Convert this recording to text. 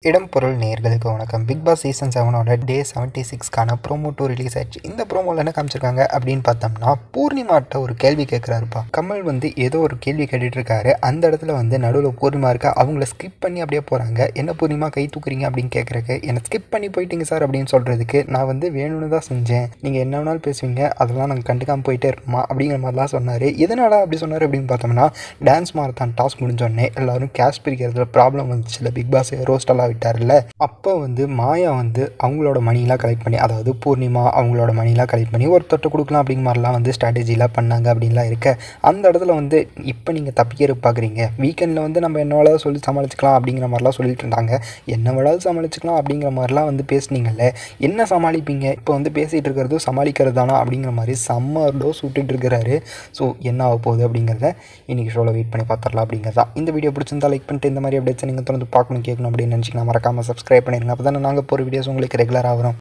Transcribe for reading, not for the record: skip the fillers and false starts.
இடம் பொருள் நேயர்களுக்கு வணக்கம். பிக் பாஸ் சீசன் 7ஓட டே 76க்கான ப்ரோமோ 2 ரிலீஸ் ஆயிடுச்சு. இந்த ப்ரோமோவில் என்ன காமிச்சிருக்காங்க அப்படின்னு பார்த்தோம்னா, பூர்ணிமாட்ட ஒரு கேள்வி கேட்குறாருப்பா. கமல் வந்து ஏதோ ஒரு கேள்வி கேட்டுட்டு இருக்காரு. அந்த இடத்துல வந்து நடுவில் பூர்ணிமா இருக்கா, அவங்கள ஸ்கிப் பண்ணி அப்படியே போகிறாங்க. என்ன பூர்ணிமா கை தூக்குறீங்க அப்படின்னு கேட்குறக்கு, என்னை ஸ்கிப் பண்ணி போயிட்டீங்க சார் அப்படின்னு சொல்கிறதுக்கு, நான் வந்து வேணும்னு தான் செஞ்சேன், நீங்கள் என்ன வேணாலும் பேசுவீங்க, அதெல்லாம் நாங்கள் கண்டுக்காமல் போயிட்டே இருக்கோமா அப்படிங்கிற மாதிரிலாம் சொன்னார். எதனால அப்படி சொன்னார் அப்படின்னு பார்த்தோம்னா, டான்ஸ் மாரத்தான் டாஸ்க் முடிஞ்சோடனே எல்லாரும் கேஷ் பிரிக்கிறதுல ப்ராப்ளம் வந்துச்சுல்ல, பிக் பாஸ் ரோஸ்டெல்லாம் விட்டார்ல. அப்போ வந்து மாயா வந்து அவங்களோட மணிலாம் கலெக்ட் பண்ணி, அதாவது பூர்ணிமா அவங்களோட மணிலாம் கலெக்ட் பண்ணி ஒருத்தட்ட கொடுக்கலாம் அப்படிங்கிற மாதிரிலாம் வந்து ஸ்ட்ராட்டஜிலாம் பண்ணாங்க அப்படின்லாம் இருக்க. அந்த இடத்துல வந்து இப்போ நீங்கள் தப்பிக்க பார்க்குறீங்க, வீக்கெண்டில் வந்து நம்ம என்ன வேணாலும் சொல்லி சமாளிச்சுக்கலாம் அப்படிங்கிற மாதிரிலாம் சொல்லிட்டு இருந்தாங்க. என்ன வேணாலும் சமாளிச்சுக்கலாம் அப்படிங்கிற மாதிரிலாம் வந்து பேசுனீங்கல்ல, என்ன சமாளிப்பீங்க? இப்போ வந்து பேசிகிட்டு இருக்கிறது சமாளிக்கிறது தானா அப்படிங்கிற மாதிரி செம்ம டோஸ் விட்டுட்டு இருக்கிறாரு. ஸோ என்ன ஆக போகுது அப்படிங்கிறத இன்றைக்கி ஷோவில் வெயிட் பண்ணி பார்த்துடலாம் அப்படிங்கிறதா. இந்த வீடியோ பிடிச்சிருந்தா லைக் பண்ணிட்டு இந்த மாதிரி அப்டேட்ஸ் நீங்கள் தொடர்ந்து பார்க்கணும் கேட்கணும் அப்படின்னு நினச்சிங்கன்னா மறக்காமல் சப்ஸ்கிரைப் பண்ணிடுங்க. அப்போ தானே நாங்கள் போகிற வீடியோஸ் உங்களுக்கு ரெகுலராக வரும்.